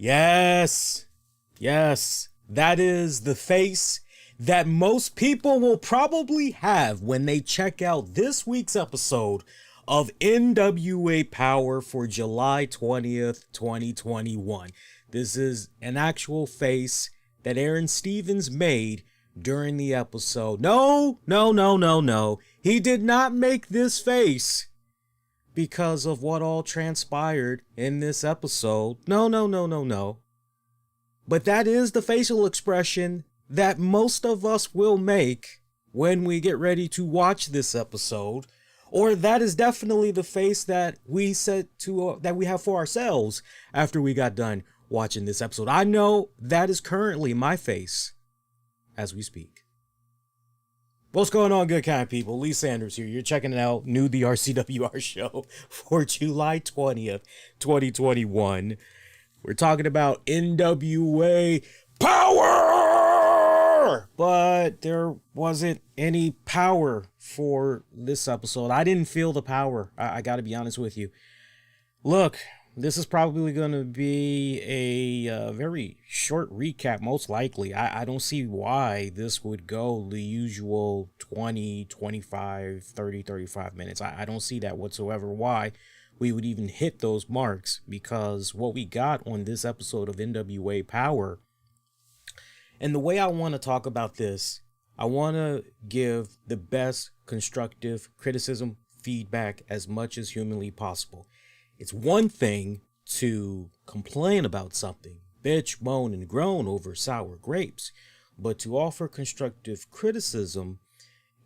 Yes, yes, that is the face that most people will probably have when they check out this week's episode of NWA Power for July 20th, 2021. This is an actual face that Aaron Stevens made during the episode. No. He did not make this face because of what all transpired in this episode. No. But that is the facial expression that most of us will make when we get ready to watch this episode. Or that is definitely the face that we said to that we have for ourselves after we got done watching this episode. I know that is currently my face as we speak. What's going on, good kind of people? Lee Sanders here. You're checking out the RCWR show for July 20th, 2021. We're talking about NWA Power! But there wasn't any power for this episode. I didn't feel the power. I gotta be honest with you. Look, this is probably going to be a very short recap, most likely. I don't see why this would go the usual 20, 25, 30, 35 minutes. I don't see that whatsoever. Why we would even hit those marks, because what we got on this episode of NWA Power, and the way I want to talk about this, I want to give the best constructive criticism, feedback as much as humanly possible. It's one thing to complain about something, bitch, moan, and groan over sour grapes, but to offer constructive criticism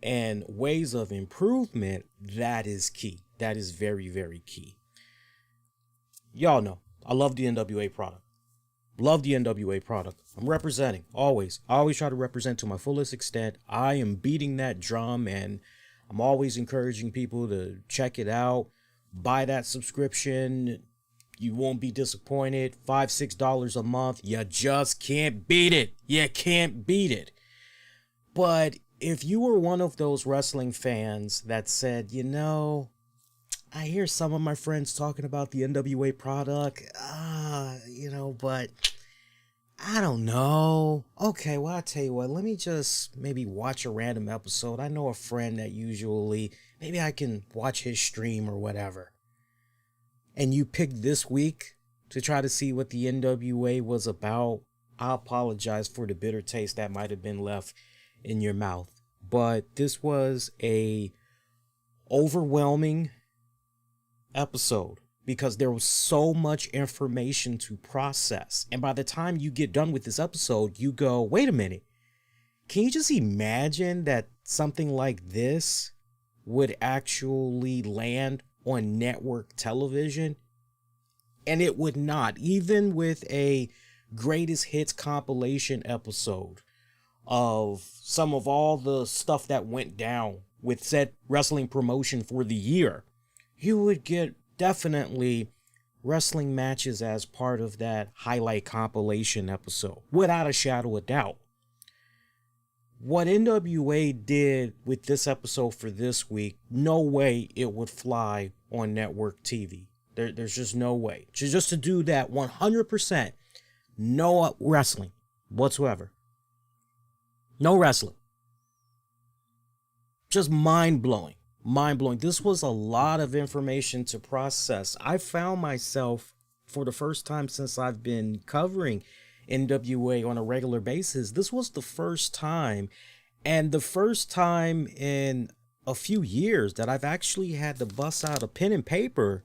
and ways of improvement, that is key. That is very, very key. Y'all know, I love the NWA product. Love the NWA product. I'm representing, always. I always try to represent to my fullest extent. I am beating that drum, and I'm always encouraging people to check it out. Buy that subscription. You won't be disappointed. $5, $6 a month. You just can't beat it. You can't beat it. But if you were one of those wrestling fans that said, you know, I hear some of my friends talking about the NWA product, but I don't know. Okay, well, I'll tell you what, let me just maybe watch a random episode. I know a friend that usually, maybe I can watch his stream or whatever. And you picked this week to try to see what the NWA was about. I apologize for the bitter taste that might have been left in your mouth. But this was a overwhelming episode because there was so much information to process. And by the time you get done with this episode, you go, wait a minute. Can you just imagine that something like this would actually land on network television? And it would not, even with a greatest hits compilation episode of some of all the stuff that went down with said wrestling promotion for the year. You would get definitely wrestling matches as part of that highlight compilation episode, without a shadow of doubt. What NWA did with this episode for this week, no way it would fly on network TV. There's just no way. Just to do that 100%, no wrestling whatsoever. No wrestling. Just mind-blowing. Mind-blowing. This was a lot of information to process. I found myself, for the first time since I've been covering NWA on a regular basis, this was the first time, and the first time in a few years, that I've actually had to bust out a pen and paper,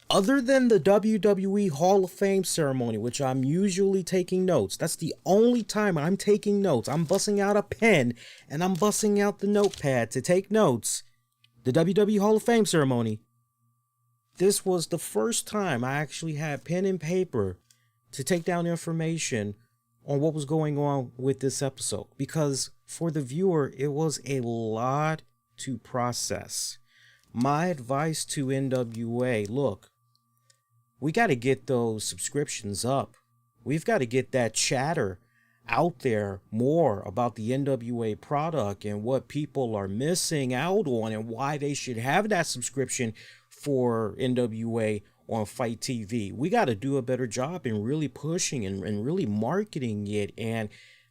other than the WWE Hall of Fame ceremony, which I'm usually taking notes. That's the only time I'm taking notes. I'm busting out a pen and I'm busting out the notepad to take notes. The WWE Hall of Fame ceremony. This was the first time I actually had pen and paper to take down information on what was going on with this episode. Because for the viewer, it was a lot to process. My advice to NWA, look, we got to get those subscriptions up. We've got to get that chatter out there more about the NWA product and what people are missing out on and why they should have that subscription for NWA on Fight TV. We got to do a better job in really pushing and really marketing it. And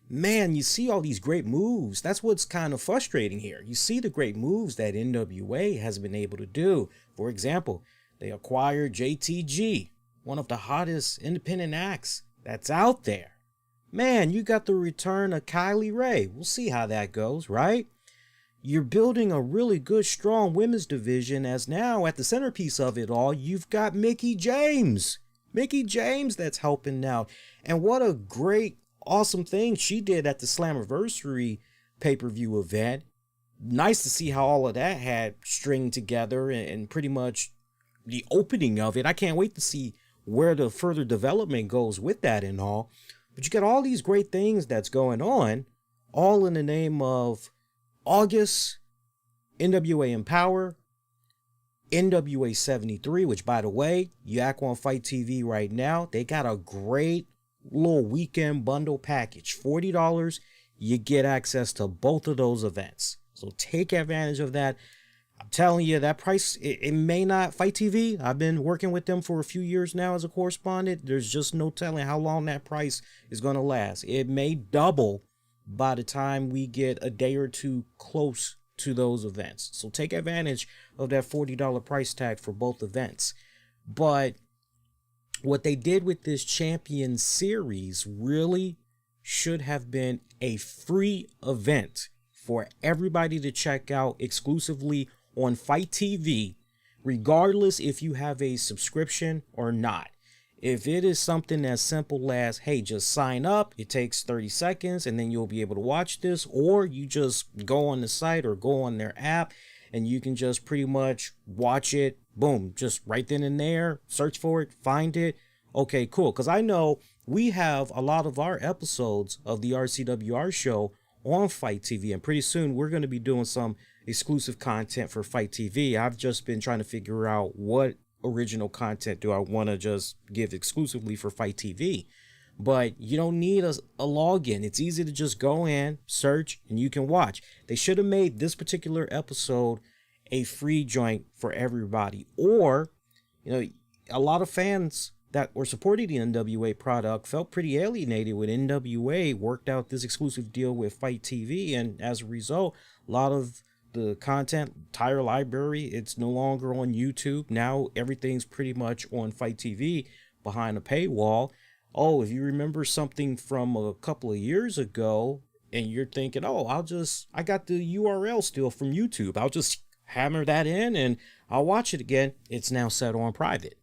man, you see all these great moves. That's what's kind of frustrating here. You see the great moves that NWA has been able to do. For example, they acquired JTG, one of the hottest independent acts that's out there. Man, you got the return of Kylie Ray. We'll see how that goes, right? You're building a really good, strong women's division, as now at the centerpiece of it all, you've got Mickie James. Mickie James that's helping out. And what a great, awesome thing she did at the Slammiversary pay-per-view event. Nice to see how all of that had stringed together and pretty much the opening of it. I can't wait to see where the further development goes with that and all. But you got all these great things that's going on, all in the name of August, NWA Empower, NWA 73, which, by the way, you act on Fight TV right now. They got a great little weekend bundle package. $40, you get access to both of those events. So take advantage of that. I'm telling you, that price, it may not. Fight TV, I've been working with them for a few years now as a correspondent. There's just no telling how long that price is going to last. It may double by the time we get a day or two close to those events. So take advantage of that $40 price tag for both events. But what they did with this Champion Series really should have been a free event for everybody to check out exclusively on Fight TV, regardless if you have a subscription or not. If it is something as simple as, hey, just sign up, it takes 30 seconds and then you'll be able to watch this, or you just go on the site or go on their app and you can just pretty much watch it, boom, just right then and there, search for it, find it. Okay, cool. Because I know we have a lot of our episodes of the RCWR show on Fight TV, and pretty soon we're going to be doing some exclusive content for Fight TV. I've just been trying to figure out what original content do I want to just give exclusively for Fight TV. But you don't need a login. It's easy to just go in, search, and you can watch. They should have made this particular episode a free joint for everybody. Or, you know, a lot of fans that were supporting the NWA product felt pretty alienated when NWA worked out this exclusive deal with Fight TV, and as a result, a lot of the content, entire library, it's no longer on YouTube. Now everything's pretty much on Fight TV behind a paywall. Oh, if you remember something from a couple of years ago and you're thinking, oh, I got the URL still from YouTube, I'll just hammer that in and I'll watch it again. It's now set on private.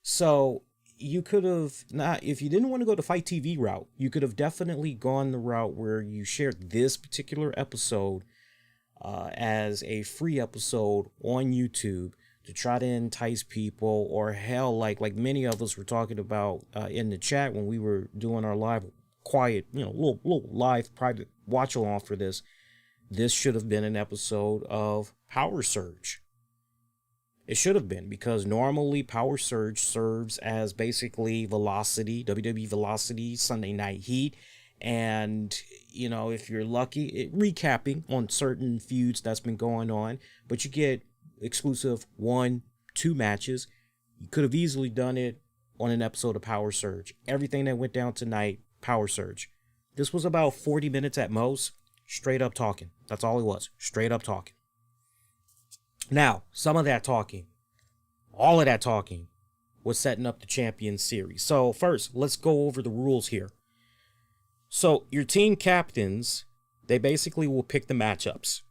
So you could have not, if you didn't want to go the Fight TV route, you could have definitely gone the route where you shared this particular episode as a free episode on YouTube to try to entice people, or hell, like many of us were talking about in the chat when we were doing our live quiet, little live private watch along for this. This should have been an episode of Power Surge. It should have been, because normally Power Surge serves as basically Velocity, WWE Velocity, Sunday Night Heat. And, if you're lucky, recapping on certain feuds that's been going on, but you get exclusive 1-2 matches. You could have easily done it on an episode of Power Surge. Everything that went down tonight, Power Surge. This was about 40 minutes at most, straight up talking. That's all it was, straight up talking. Now, some of that talking, all of that talking, was setting up the Champion Series. So first, let's go over the rules here. So your team captains, they basically will pick the matchups.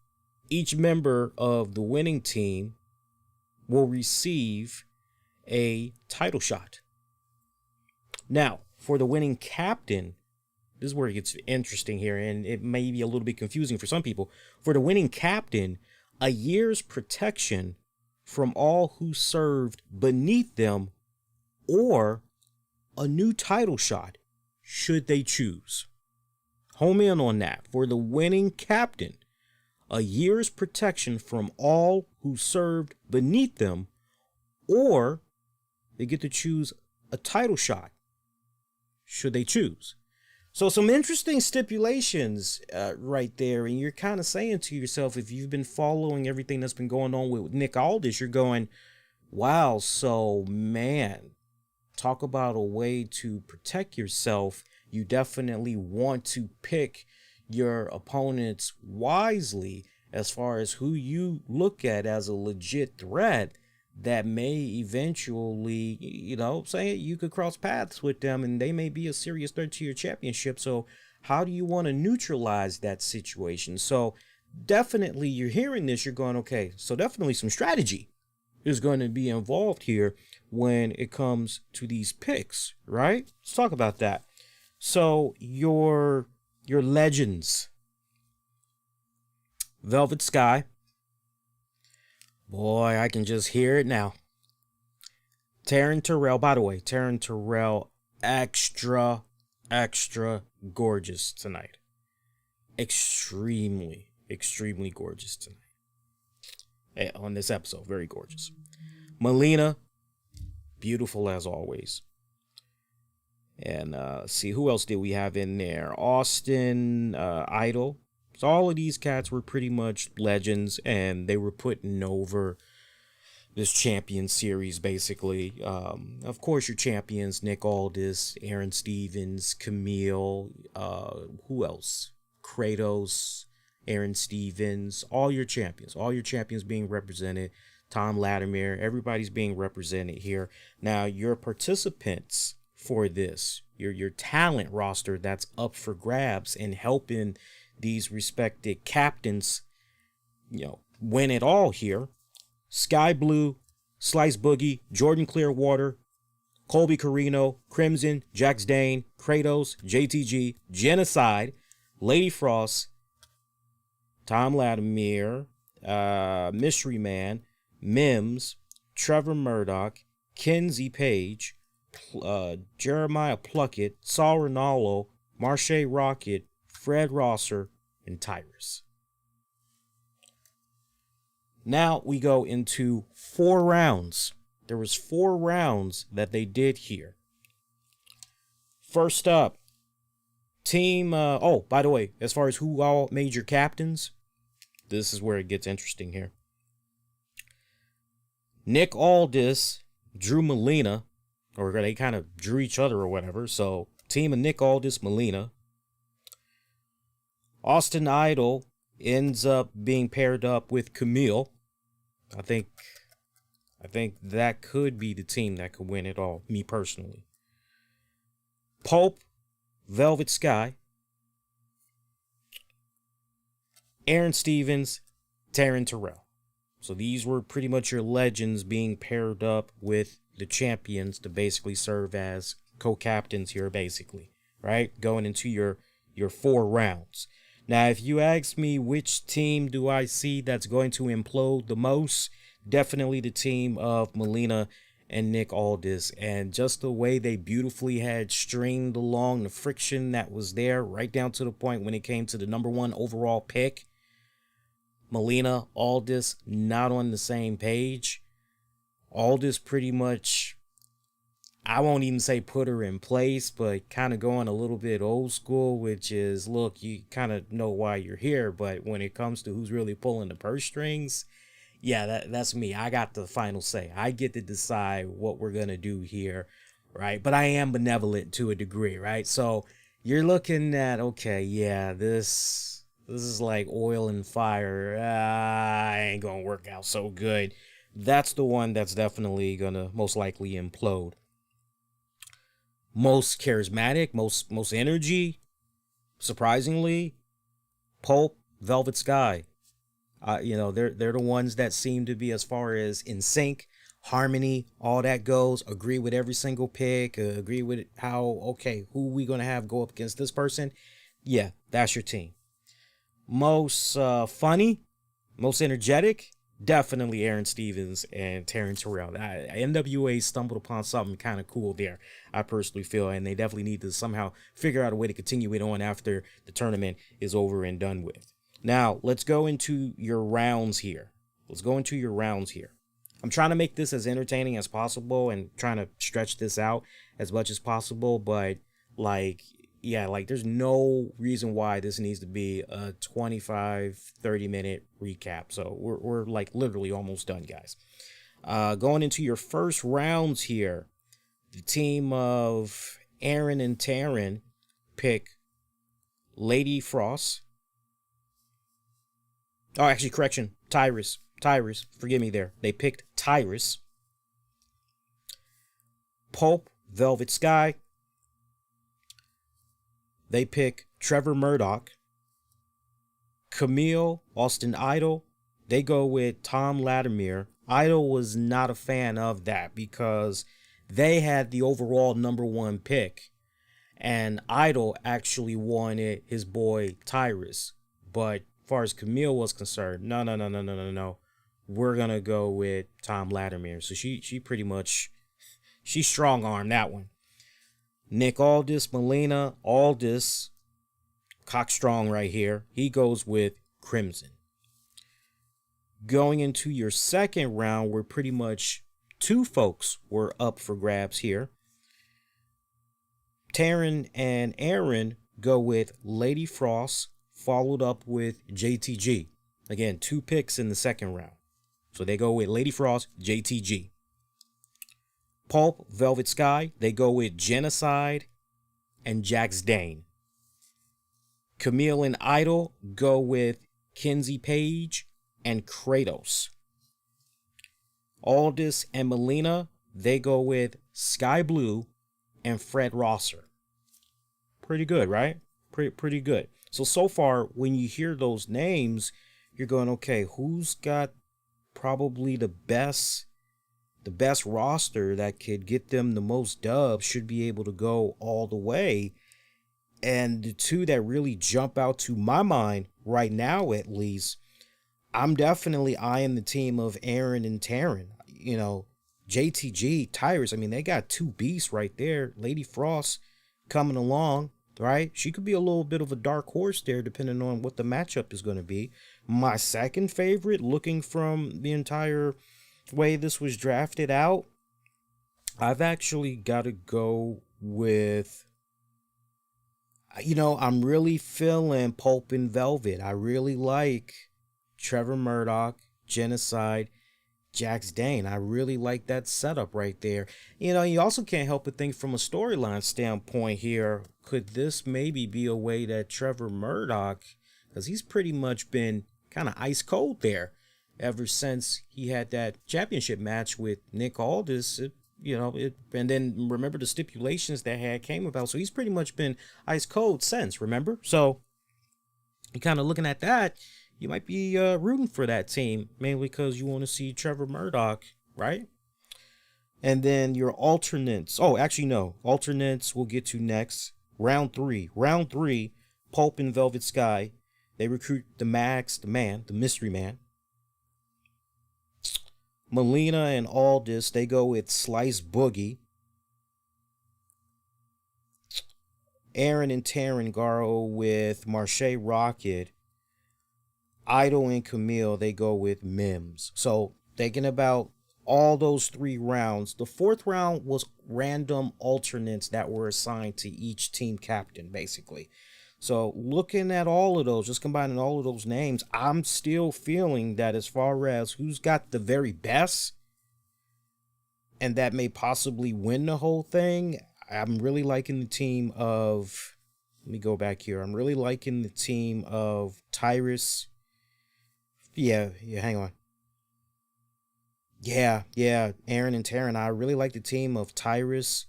Each member of the winning team will receive a title shot. Now, for the winning captain, this is where it gets interesting here, and it may be a little bit confusing for some people. For the winning captain, a year's protection from all who served beneath them, or a new title shot, should they choose. Home in on that. For the winning captain, a year's protection from all who served beneath them, or they get to choose a title shot, should they choose. So some interesting stipulations right there. And you're kind of saying to yourself, if you've been following everything that's been going on with Nick Aldis, you're going, Wow, so man, talk about a way to protect yourself. You definitely want to pick your opponents wisely as far as who you look at as a legit threat that may eventually, say you could cross paths with them and they may be a serious threat to your championship. So, how do you want to neutralize that situation? So, definitely, you're hearing this, you're going, okay, so definitely some strategy is going to be involved here when it comes to these picks, right? Let's talk about that. So your legends, Velvet Sky. Boy, I can just hear it now. Taryn Terrell, by the way, Taryn Terrell, extra gorgeous tonight. Extremely gorgeous tonight. On this episode, very gorgeous. Melina, beautiful as always. And see, who else did we have in there? Austin, Idol. So all of these cats were pretty much legends, and they were putting over this champion series, basically. Of course, your champions, Nick Aldis, Aaron Stevens, Camille, who else? Kratos, Aaron Stevens, all your champions being represented. Tom Latimer, everybody's being represented here. Now, your participants for this, your talent roster that's up for grabs and helping these respected captains, win it all here. Sky Blue, Slice Boogie, Jordan Clearwater, Colby Carino, Crimson, Jax Dane, Kratos, JTG, Genocide, Lady Frost, Tom Latimer, Mystery Man, Mims, Trevor Murdoch, Kenzie Page, Jeremiah Pluckett, Saul Ronaldo, Marche Rocket, Fred Rosser, and Tyrus. Now we go into 4 rounds. There was 4 rounds that they did here. First up, team, by the way, as far as who all made your captains, this is where it gets interesting here. Nick Aldis drew Melina, or they kind of drew each other or whatever. So, team of Nick Aldis, Melina. Austin Idol ends up being paired up with Camille. I think that could be the team that could win it all, me personally. Pope, Velvet Sky. Aaron Stevens, Taryn Terrell. So these were pretty much your legends being paired up with the champions to basically serve as co-captains here, basically, right? Going into your 4 rounds. Now, if you ask me which team do I see that's going to implode the most, definitely the team of Melina and Nick Aldis. And just the way they beautifully had stringed along the friction that was there right down to the point when it came to the number 1 overall pick. Melina, Aldis, not on the same page. Aldis pretty much, I won't even say put her in place, but kind of going a little bit old school, which is, look, you kind of know why you're here, but when it comes to who's really pulling the purse strings, yeah, that's me. I got the final say. I get to decide what we're going to do here, right? But I am benevolent to a degree, right? So you're looking at, okay, yeah, this is like oil and fire. I ain't going to work out so good. That's the one that's definitely going to most likely implode. Most charismatic, most energy, surprisingly, Pulp, Velvet Sky. They're the ones that seem to be, as far as in sync, harmony, all that goes, agree with every single pick, agree with who we going to have go up against this person. Yeah, that's your team. Most funny, most energetic, definitely Aaron Stevens and Taryn Terrell. NWA stumbled upon something kind of cool there, I personally feel, and they definitely need to somehow figure out a way to continue it on after the tournament is over and done with. Now, let's go into your rounds here. I'm trying to make this as entertaining as possible and trying to stretch this out as much as possible, but there's no reason why this needs to be a 25, 30-minute recap. So we're like literally almost done, guys. Going into your first rounds here, the team of Aaron and Taryn pick Lady Frost. Oh, actually, correction. Tyrus. Forgive me there. They picked Tyrus. Pulp, Velvet Sky. They pick Trevor Murdoch. Camille, Austin Idol. They go with Tom Latimer. Idol was not a fan of that because they had the overall number 1 pick. And Idol actually wanted his boy Tyrus. But as far as Camille was concerned, no. We're going to go with Tom Latimer. So she pretty much, she strong-armed that one. Nick Aldis, Melina Aldis, cockstrong right here. He goes with Crimson. Going into your second round, where pretty much 2 folks were up for grabs here. Taryn and Aaron go with Lady Frost, followed up with JTG. Again, 2 picks in the second round. So they go with Lady Frost, JTG. Pulp, Velvet Sky, they go with Genocide and Jax Dane. Camille and Idol go with Kenzie Page and Kratos. Aldis and Melina, they go with Sky Blue and Fred Rosser. Pretty good, right? Pretty good. So far, when you hear those names, you're going, okay, who's got probably the best roster that could get them the most dubs, should be able to go all the way. And the 2 that really jump out to my mind right now, at least, I'm definitely eyeing the team of Aaron and Taryn. You know, JTG, Tyrus, I mean, they got 2 beasts right there. Lady Frost coming along, right? She could be a little bit of a dark horse there, depending on what the matchup is going to be. My second favorite, looking from the entire way this was drafted out, I've actually got to go with, you know, I'm really feeling Pulp and Velvet. I really like Trevor Murdoch, Genocide, Jax Dane. I really like that setup right there. You know, you also can't help but think from a storyline standpoint here, could this maybe be a way that Trevor Murdoch, because he's pretty much been kind of ice cold there ever since he had that championship match with Nick Aldis, and then remember the stipulations that came about. So he's pretty much been ice cold since, remember? So you're kind of looking at that. You might be rooting for that team, mainly because you want to see Trevor Murdoch, right? And then your alternates. Oh, actually, no. Alternates we'll get to next. Round 3. Round 3, Pulp and Velvet Sky. They recruit the Max, the mystery man. Melina and Aldis, they go with Slice Boogie. Aaron and Taryn go with Marche Rocket. Idol and Camille, they go with Mims. So thinking about all those 3 rounds, the 4th round was random alternates that were assigned to each team captain, basically. So looking at all of those, just combining all of those names, I'm still feeling that as far as who's got the very best and that may possibly win the whole thing, I'm really liking the team of, let me go back here. I'm really liking the team of Tyrus. Yeah, hang on. Yeah, Aaron and Taryn. I really like the team of Tyrus,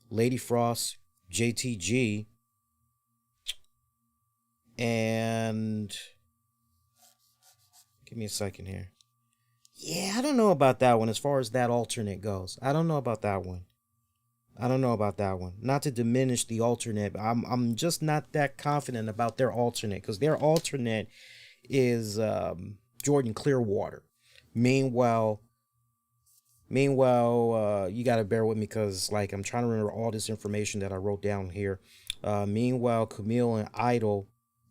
Lady Frost, JTG, and give me a second here. Yeah, I don't know about that one as far as that alternate goes. I don't know about that one. Not to diminish the alternate, but I'm just not that confident about their alternate, because their alternate is Jordan Clearwater. Meanwhile, you got to bear with me because, like, I'm trying to remember all this information that I wrote down here. Meanwhile, Camille and Idol,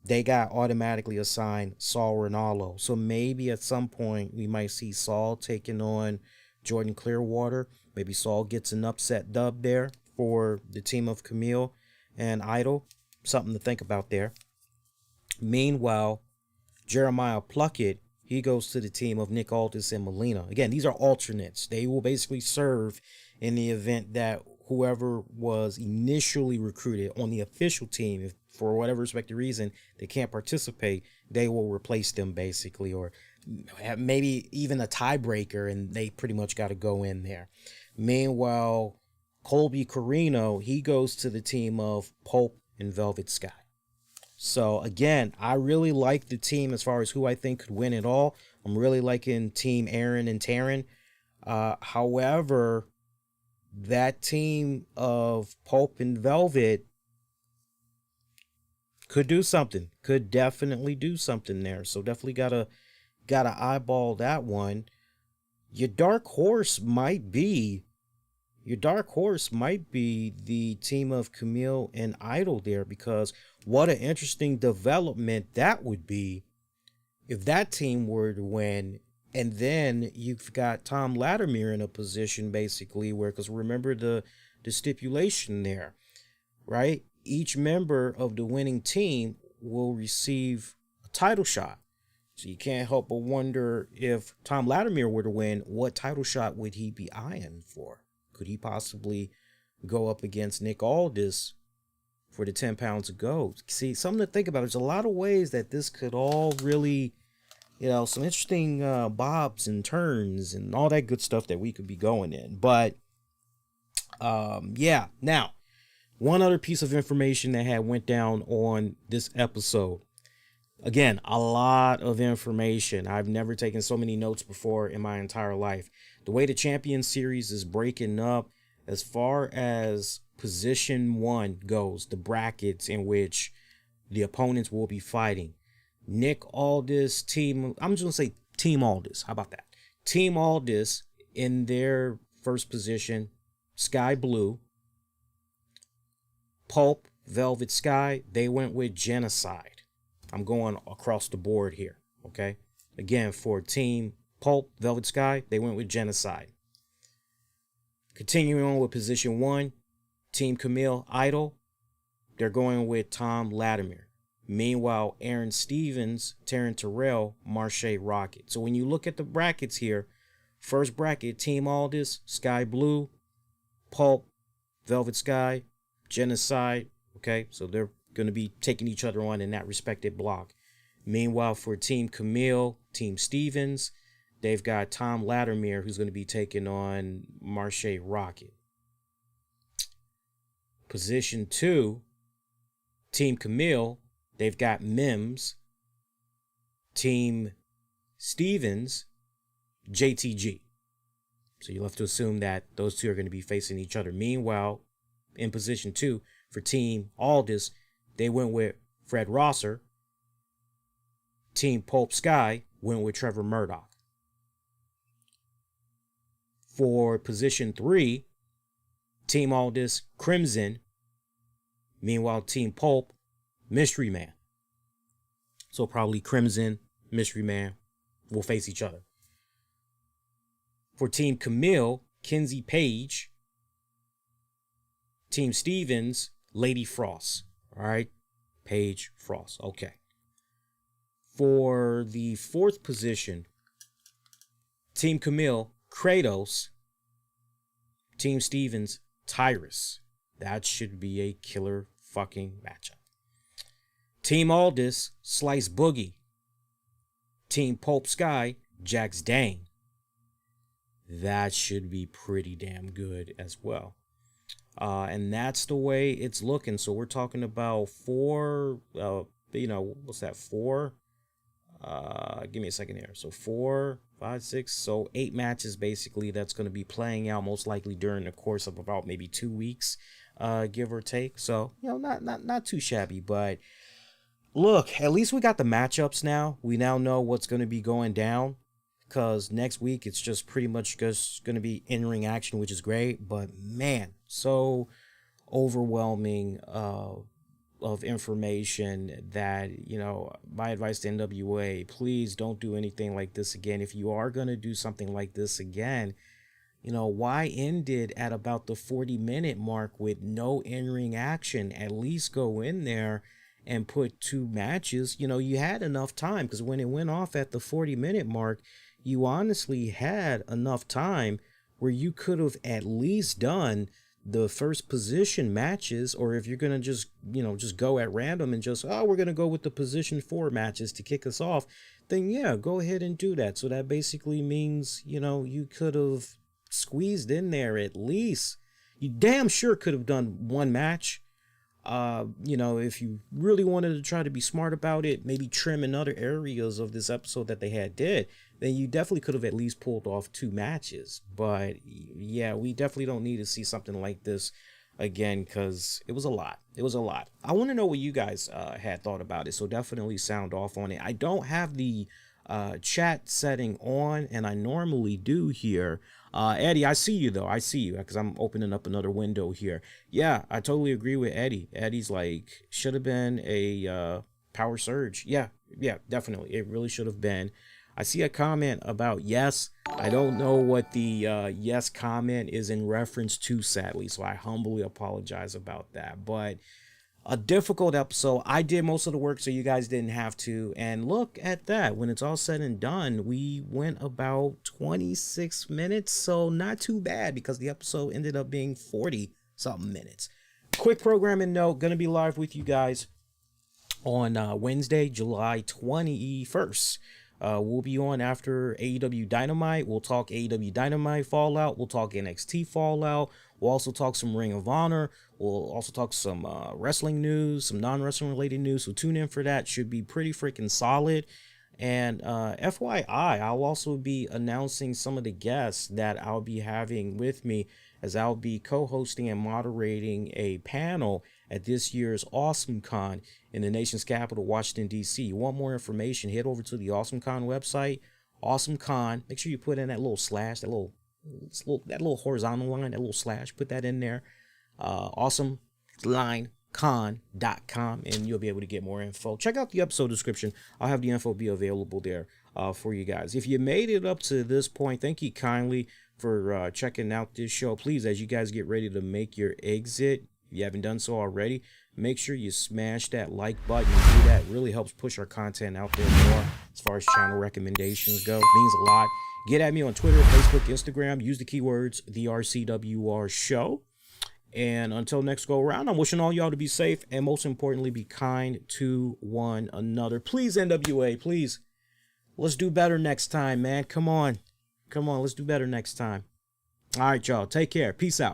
they got automatically assigned Saul Ronaldo. So maybe at some point we might see Saul taking on Jordan Clearwater. Maybe Saul gets an upset dub there for the team of Camille and Idol. Something to think about there. Meanwhile, Jeremiah Pluckett he goes to the team of Nick Aldis and Melina. Again, these are alternates. They will basically serve in the event that whoever was initially recruited on the official team, if for whatever respective reason they can't participate, they will replace them basically, or maybe even a tiebreaker, and they pretty much got to go in there. Meanwhile, Colby Corino, he goes to the team of Pope and Velvet Sky. So again, I really like the team as far as who I think could win it all. I'm really liking Team Aaron and Taryn. However, that team of Pope and Velvet could do something. Could definitely do something there. So definitely gotta eyeball that one. Your dark horse might be the team of Camille and Idol there, because what an interesting development that would be if that team were to win. And then you've got Tom Latimer in a position basically where, because remember the stipulation there, right? Each member of the winning team will receive a title shot. So you can't help but wonder, if Tom Latimer were to win, what title shot would he be eyeing for? Could he possibly go up against Nick Aldis for the 10 pounds of gold? See, something to think about. There's a lot of ways that this could all really, some interesting bobs and turns and all that good stuff that we could be going in. But yeah. Now, one other piece of information that had went down on this episode. Again, a lot of information. I've never taken so many notes before in my entire life. The way the Champion Series is breaking up, as far as position 1 goes, the brackets in which the opponents will be fighting. Nick Aldis team, I'm just going to say Team Aldis. How about that? Team Aldis in their first position, Sky Blue. Pulp, Velvet Sky, they went with Genocide. I'm going across the board here, okay? Again, for Team Pulp, Velvet Sky, they went with Genocide. Continuing on with position 1, Team Camille, Idol, they're going with Tom Latimer. Meanwhile, Aaron Stevens, Taryn Terrell, Marche Rocket. So when you look at the brackets here, first bracket, Team Aldis, Sky Blue, Pulp, Velvet Sky, Genocide, okay? So they're going to be taking each other on in that respective block. Meanwhile, for Team Camille, Team Stevens, they've got Tom Latimer, who's going to be taking on Marche Rocket. Position 2, Team Camille, they've got Mims. Team Stevens, JTG. So you'll have to assume that those two are going to be facing each other. Meanwhile, in position 2, for Team Aldis, they went with Fred Rosser. Team Pulp Sky went with Trevor Murdoch. For position 3, Team Aldis, Crimson. Meanwhile, Team Pulp, Mystery Man. So probably Crimson, Mystery Man will face each other. For Team Camille, Kenzie Page. Team Stevens, Lady Frost. All right, Paige Frost. Okay. For the 4th position, Team Camille, Kratos. Team Stevens, Tyrus. That should be a killer fucking matchup. Team Aldis, Slice Boogie. Team Pulp Sky, Jax Dane. That should be pretty damn good as well. And that's the way it's looking. So we're talking about 4, what's that? 4? Give me a second here. So 4, 5, 6, so 8 matches basically that's going to be playing out most likely during the course of about maybe 2 weeks, give or take. So, not too shabby, but look, at least we got the matchups now. We now know what's going to be going down, because next week it's just pretty much just going to be in-ring action, which is great. But man, so overwhelming of information that, my advice to NWA, please don't do anything like this again. If you are going to do something like this again, why end it at about the 40-minute mark with no in-ring action? At least go in there and put 2 matches, you know, you had enough time, because when it went off at the 40-minute mark, you honestly had enough time where you could have at least done the first position matches, or if you're going to just, you know, just go at random and just, oh, we're going to go with the position 4 matches to kick us off, then yeah, go ahead and do that. So that basically means, you know, you could have squeezed in there at least, you damn sure could have done 1 match. You know, if you really wanted to try to be smart about it, maybe trim in other areas of this episode that they did, then you definitely could have at least pulled off 2 matches. But yeah, we definitely don't need to see something like this again, because it was a lot. It was a lot. I want to know what you guys had thought about it, so definitely sound off on it. I don't have the chat setting on, and I normally do here. Eddie, I see you though. I see you, because I'm opening up another window here. Yeah, I totally agree with Eddie. Eddie's like, should have been a power surge. Yeah, definitely. It really should have been. I see a comment about yes. I don't know what the yes comment is in reference to, sadly, so I humbly apologize about that. But a difficult episode. I did most of the work, so you guys didn't have to. And look at that. When it's all said and done, we went about 26 minutes. So not too bad, because the episode ended up being 40-something minutes. Quick programming note. Going to be live with you guys on Wednesday, July 21st. We'll be on after AEW Dynamite. We'll talk AEW Dynamite Fallout. We'll talk NXT Fallout. We'll also talk some Ring of Honor. We'll also talk some wrestling news, some non-wrestling related news. So tune in for that. Should be pretty freaking solid. And FYI, I'll also be announcing some of the guests that I'll be having with me, as I'll be co-hosting and moderating a panel at this year's AWESOMECON in the nation's capital, Washington, D.C. You want more information, head over to the AWESOMECON website, AWESOMECON. Make sure you put in that little slash, that little horizontal line, that little slash, put that in there. AwesomeLineCon.com, and you'll be able to get more info. Check out the episode description. I'll have the info be available there for you guys. If you made it up to this point, thank you kindly for checking out this show. Please, as you guys get ready to make your exit, if you haven't done so already, make sure you smash that like button. Do that. It really helps push our content out there more as far as channel recommendations go. It means a lot. Get at me on Twitter, Facebook, Instagram. Use the keywords the RCWR show. And until next go around, I'm wishing all y'all to be safe, and most importantly, be kind to one another. Please, NWA, please. Let's do better next time, man. Come on. Let's do better next time. All right, y'all. Take care. Peace out.